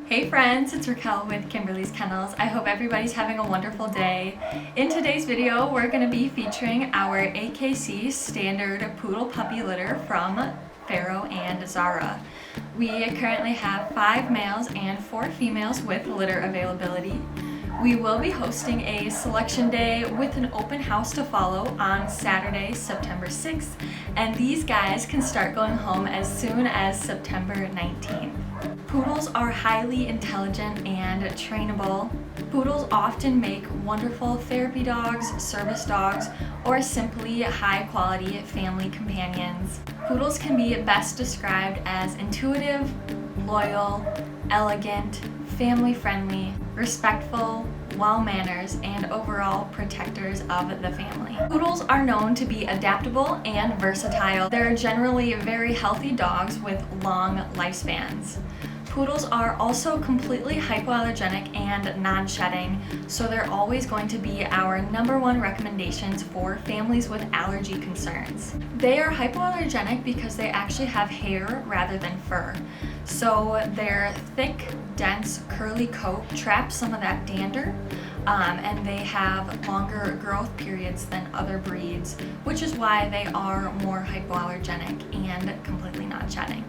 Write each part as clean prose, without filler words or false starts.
Hey friends, it's Raquel with Kimberly's Kennels. I hope everybody's having a wonderful day. In today's video, we're going to be featuring our AKC standard poodle puppy litter from Pharaoh and Zara. We currently have 5 males and 4 females with litter availability. We will be hosting a selection day with an open house to follow on Saturday, September 6th, and these guys can start going home as soon as September 19th. Poodles are highly intelligent and trainable. Poodles often make wonderful therapy dogs, service dogs, or simply high-quality family companions. Poodles can be best described as intuitive, loyal, elegant, family-friendly, respectful, well-manners, and overall protectors of the family. Poodles are known to be adaptable and versatile. They're generally very healthy dogs with long lifespans. Poodles are also completely hypoallergenic and non-shedding, so they're always going to be our #1 recommendations for families with allergy concerns. They are hypoallergenic because they actually have hair rather than fur. So their thick, dense, curly coat traps some of that dander, and they have longer growth periods than other breeds, which is why they are more hypoallergenic and completely non-shedding.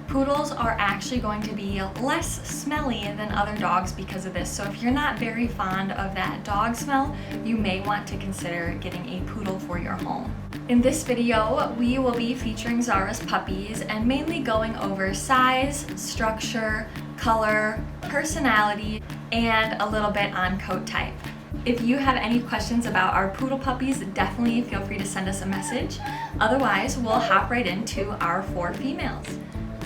Poodles are actually going to be less smelly than other dogs because of this, so if you're not very fond of that dog smell, you may want to consider getting a poodle for your home. In this video, we will be featuring Zara's puppies and mainly going over size, structure, color, personality, and a little bit on coat type. If you have any questions about our poodle puppies, definitely feel free to send us a message. Otherwise, we'll hop right into our 4 females.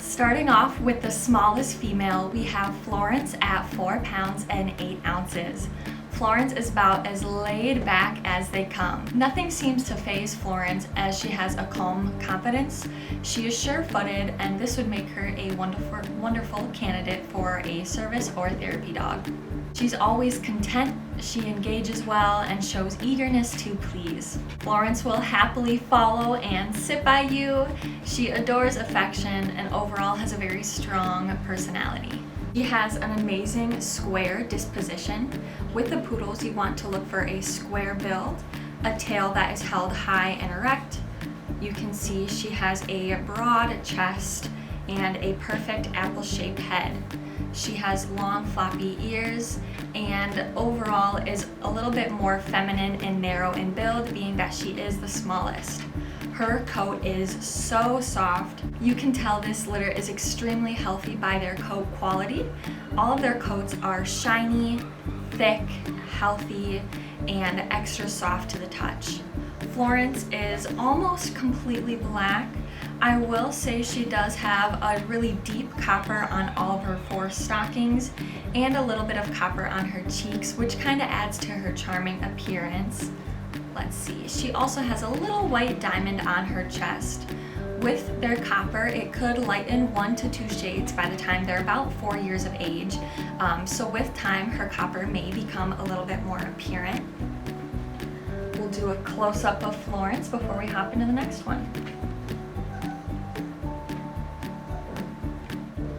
Starting off with the smallest female, we have Florence at 4 pounds and 8 ounces. Florence is about as laid back as they come. Nothing seems to faze Florence as she has a calm confidence. She is sure-footed, and this would make her a wonderful candidate for a service or therapy dog. She's always content, she engages well, and shows eagerness to please. Florence will happily follow and sit by you. She adores affection and overall has a very strong personality. She has an amazing square disposition. With the poodles, you want to look for a square build, a tail that is held high and erect. You can see she has a broad chest and a perfect apple-shaped head. She has long floppy ears and overall is a little bit more feminine and narrow in build, being that she is the smallest. Her coat is so soft. You can tell this litter is extremely healthy by their coat quality. All of their coats are shiny, thick, healthy, and extra soft to the touch. Florence is almost completely black. I will say she does have a really deep copper on all of her 4 stockings and a little bit of copper on her cheeks, which kind of adds to her charming appearance. Let's see, she also has a little white diamond on her chest. With their copper, it could lighten 1 to 2 shades by the time they're about 4 years of age. So with time, her copper may become a little bit more apparent. We'll do a close-up of Florence before we hop into the next one.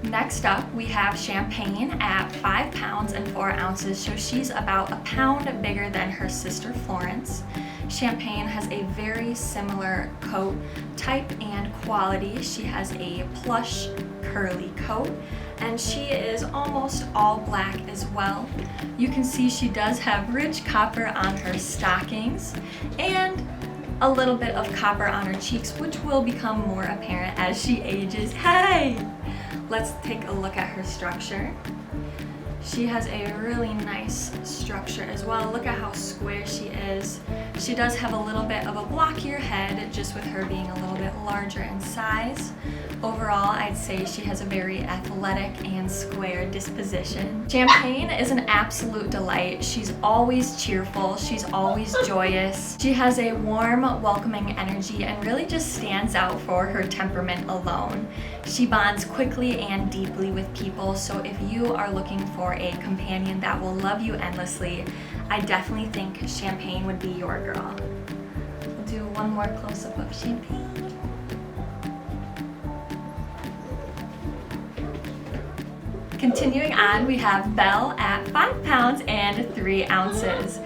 Next up, we have Champagne at 5 pounds and 4 ounces, so she's about a pound bigger than her sister Florence. Champagne has a very similar coat type and quality. She has a plush, curly coat, and she is almost all black as well. You can see she does have rich copper on her stockings and a little bit of copper on her cheeks, which will become more apparent as she ages. Hey! Let's take a look at her structure. She has a really nice structure as well. Look at how square she is. She does have a little bit of a blockier head, just with her being a little bit larger in size. Overall, I'd say she has a very athletic and square disposition. Champagne is an absolute delight. She's always cheerful. She's always joyous. She has a warm, welcoming energy and really just stands out for her temperament alone. She bonds quickly and deeply with people, so if you are looking for a companion that will love you endlessly, I definitely think Champagne would be your girl. We'll do one more close-up of Champagne. Continuing on, we have Belle at 5 pounds and 3 ounces.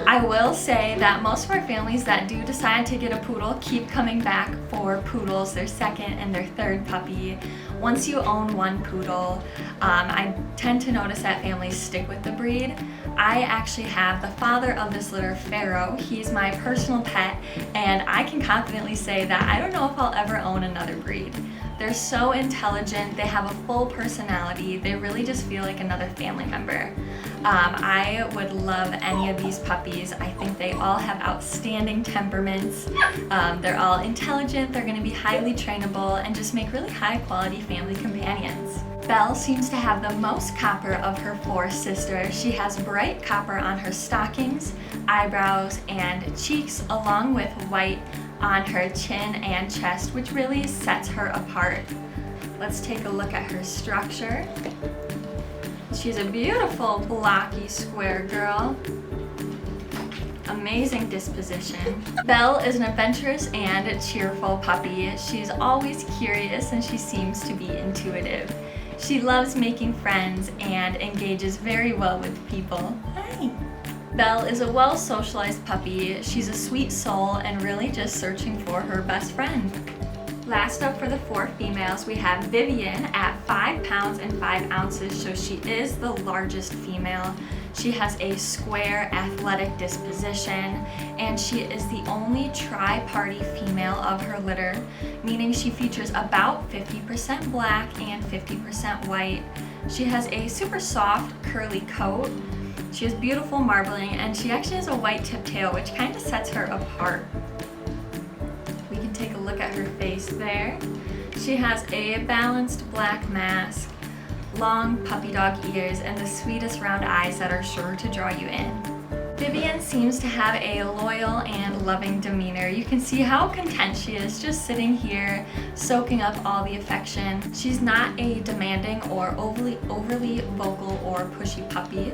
I will say that most of our families that do decide to get a poodle keep coming back for poodles, their second and their third puppy. Once you own one poodle, I tend to notice that families stick with the breed. I actually have the father of this litter, Pharaoh. He's my personal pet, and I can confidently say that I don't know if I'll ever own another breed. They're so intelligent, they have a full personality, they really just feel like another family member. I would love any of these puppies. I think they all have outstanding temperaments. They're all intelligent, they're going to be highly trainable, and just make really high quality family companions. Belle seems to have the most copper of her 4 sisters. She has bright copper on her stockings, eyebrows, and cheeks, along with white on her chin and chest, which really sets her apart. Let's take a look at her structure. She's a beautiful, blocky, square girl. Amazing disposition. Belle is an adventurous and cheerful puppy. She's always curious and she seems to be intuitive. She loves making friends and engages very well with people. Hi! Belle is a well-socialized puppy. She's a sweet soul and really just searching for her best friend. Last up for the 4 females, we have Vivian at 5 pounds and 5 ounces, so she is the largest female. She has a square, athletic disposition, and she is the only tri-party female of her litter, meaning she features about 50% black and 50% white. She has a super soft, curly coat. She has beautiful marbling, and she actually has a white tip tail, which kind of sets her apart. We can take a look at her face there. She has a balanced black mask, long puppy dog ears, and the sweetest round eyes that are sure to draw you in. Vivian seems to have a loyal and loving demeanor. You can see how content she is just sitting here, soaking up all the affection. She's not a demanding or overly vocal or pushy puppy.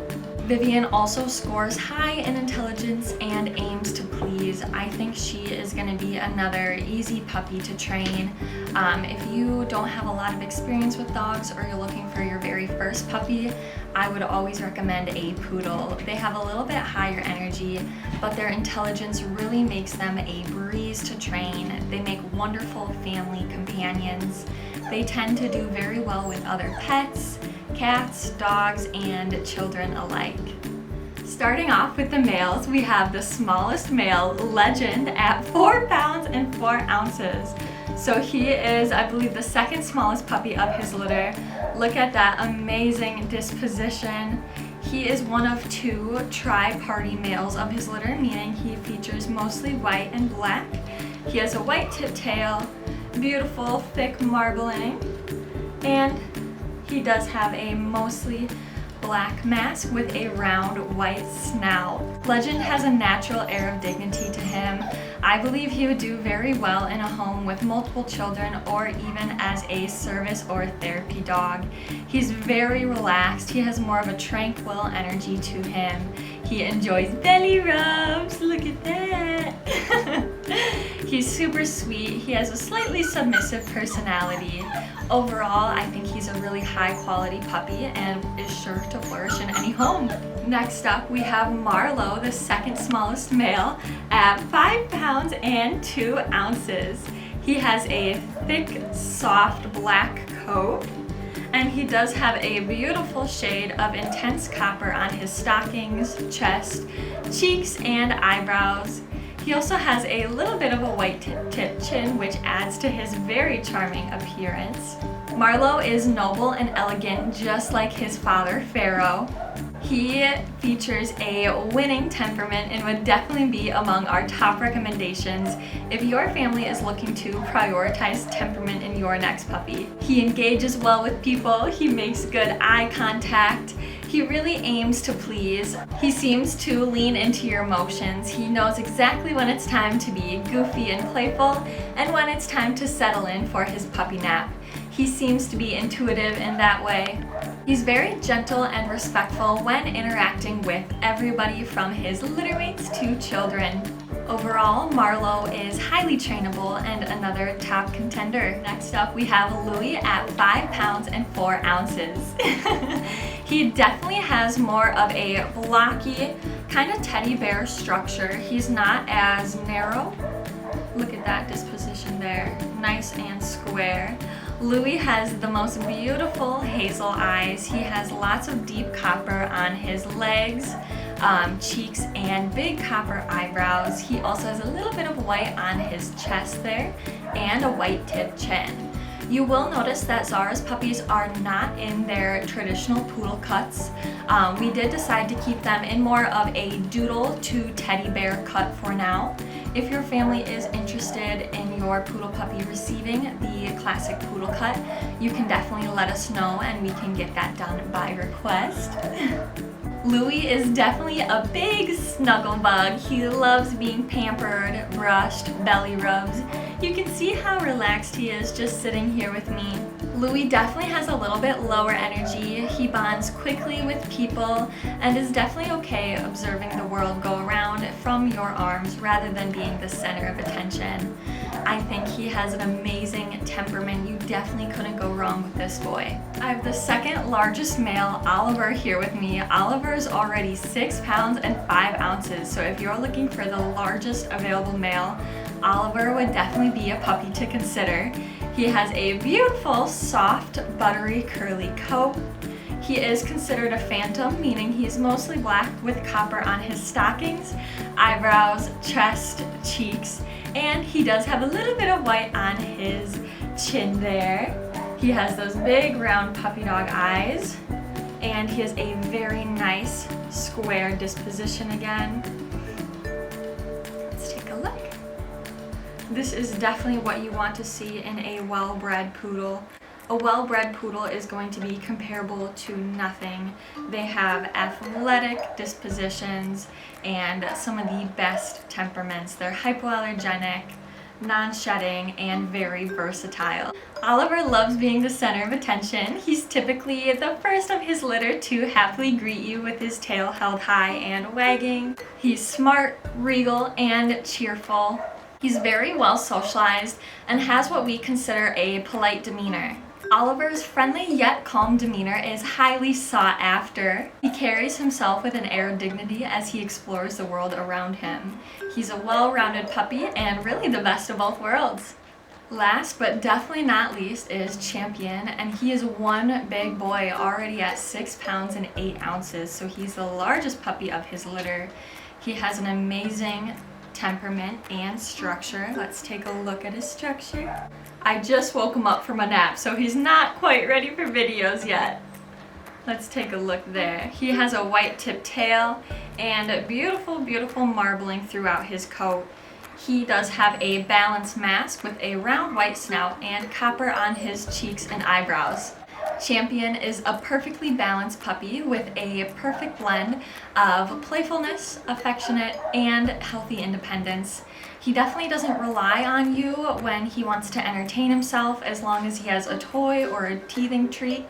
Vivian also scores high in intelligence and aims to please. I think she is going to be another easy puppy to train. If you don't have a lot of experience with dogs or you're looking for your very first puppy, I would always recommend a poodle. They have a little bit higher energy, but their intelligence really makes them a breeze to train. They make wonderful family companions. They tend to do very well with other pets, cats, dogs, and children alike. Starting off with the males, we have the smallest male, Legend, at 4 pounds and 4 ounces. So he is, I believe, the second smallest puppy of his litter. Look at that amazing disposition. He is one of 2 tri-party males of his litter, meaning he features mostly white and black. He has a white tip tail, beautiful thick marbling, and he does have a mostly black mask with a round white snout. Legend has a natural air of dignity to him. I believe he would do very well in a home with multiple children or even as a service or therapy dog. He's very relaxed. He has more of a tranquil energy to him. He enjoys belly rubs. Look at that. He's super sweet. He has a slightly submissive personality. Overall, I think he's a really high quality puppy and is sure to flourish in any home. Next up, we have Marlowe, the second smallest male, at 5 pounds and 2 ounces. He has a thick, soft black coat, and he does have a beautiful shade of intense copper on his stockings, chest, cheeks, and eyebrows. He also has a little bit of a white tip chin, which adds to his very charming appearance. Marlowe is noble and elegant, just like his father, Pharaoh. He features a winning temperament and would definitely be among our top recommendations if your family is looking to prioritize temperament in your next puppy. He engages well with people, he makes good eye contact, he really aims to please. He seems to lean into your emotions. He knows exactly when it's time to be goofy and playful and when it's time to settle in for his puppy nap. He seems to be intuitive in that way. He's very gentle and respectful when interacting with everybody from his littermates to children. Overall, Marlowe is highly trainable and another top contender. Next up, we have Louie at 5 pounds and 4 ounces. He definitely has more of a blocky, kind of teddy bear structure. He's not as narrow. Look at that disposition there, nice and square. Louie has the most beautiful hazel eyes. He has lots of deep copper on his legs, cheeks, and big copper eyebrows. He also has a little bit of white on his chest there and a white tipped chin. You will notice that Zara's puppies are not in their traditional poodle cuts. We did decide to keep them in more of a doodle to teddy bear cut for now. If your family is interested in your poodle puppy receiving the classic poodle cut, you can definitely let us know and we can get that done by request. Louie is definitely a big snuggle bug. He loves being pampered, brushed, belly rubs. You can see how relaxed he is just sitting here with me. Louie definitely has a little bit lower energy. He bonds quickly with people and is definitely okay observing the world go around from your arms rather than being the center of attention. I think he has an amazing temperament. You definitely couldn't go wrong with this boy. I have the second largest male, Oliver, here with me. Oliver is already 6 pounds and 5 ounces, so if you're looking for the largest available male, Oliver would definitely be a puppy to consider. He has a beautiful, soft, buttery, curly coat. He is considered a phantom, meaning he's mostly black with copper on his stockings, eyebrows, chest, cheeks, and he does have a little bit of white on his chin there. He has those big round puppy dog eyes, and he has a very nice square disposition again. Let's take a look. This is definitely what you want to see in a well-bred poodle. A well-bred poodle is going to be comparable to nothing. They have athletic dispositions and some of the best temperaments. They're hypoallergenic, non-shedding, and very versatile. Oliver loves being the center of attention. He's typically the first of his litter to happily greet you with his tail held high and wagging. He's smart, regal, and cheerful. He's very well socialized and has what we consider a polite demeanor. Oliver's friendly yet calm demeanor is highly sought after. He carries himself with an air of dignity as he explores the world around him. He's a well-rounded puppy and really the best of both worlds. Last but definitely not least is Champion, and he is one big boy already at 6 pounds and 8 ounces, so he's the largest puppy of his litter. He has an amazing temperament and structure. Let's take a look at his structure. I just woke him up from a nap, so he's not quite ready for videos yet. Let's take a look there. He has a white tipped tail and beautiful, beautiful marbling throughout his coat. He does have a balanced mask with a round white snout and copper on his cheeks and eyebrows. Champion is a perfectly balanced puppy with a perfect blend of playfulness, affectionate, and healthy independence. He definitely doesn't rely on you when he wants to entertain himself as long as he has a toy or a teething treat.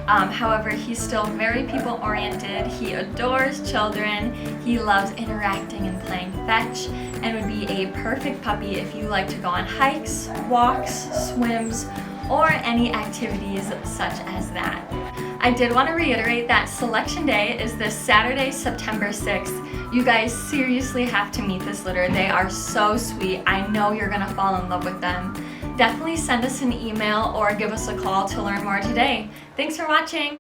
However, he's still very people-oriented. He adores children. He loves interacting and playing fetch, and would be a perfect puppy if you like to go on hikes, walks, swims, or any activities such as that. I did want to reiterate that selection day is this Saturday, September 6th. You guys seriously have to meet this litter. They are so sweet. I know you're gonna fall in love with them. Definitely send us an email or give us a call to learn more today. Thanks for watching.